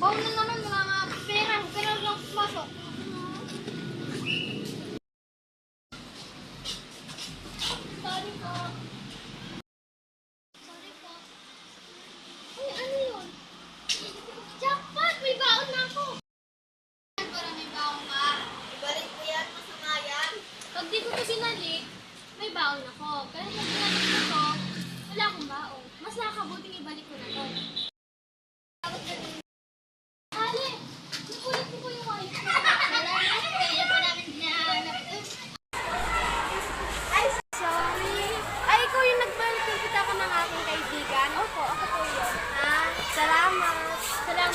Baon na naman mga pera. Pera lang pumasok. Sorry po. Sorry po. Ay, ano yun? Jackpot! May baon na ako. Para may baon ka. Ibalik mo yan. Masama yan. Pag di ko ito binalik, may baon ako. Pero pag binalik ko ito, wala akong baon. Mas nakakabuting ibalik ko na ito. Ale, nakulit ko po yung wife ko. Salamat, kaya pa namin dinahanap ito. Ay, sorry. Ay, ikaw yung nagbalikumpit ako ng aking kaibigan? Opo, ako po yun. Ah, salamat. Salamat